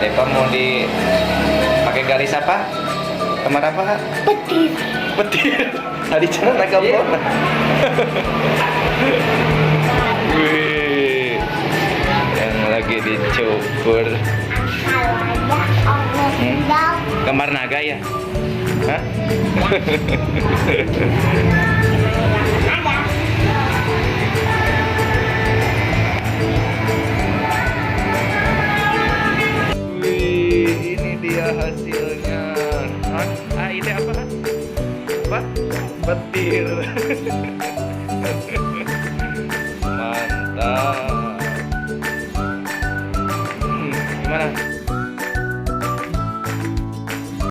Deva mau pakai garis apa? Kamar apa, Kak? Petir. Petir. Tadi cara naga bola. Wih, yang lagi dicukur. Kamar naga ya? Hah? Wih, ini dia hasilnya. Hah? Ini apa? Apa? Petir. Mantap. Gimana?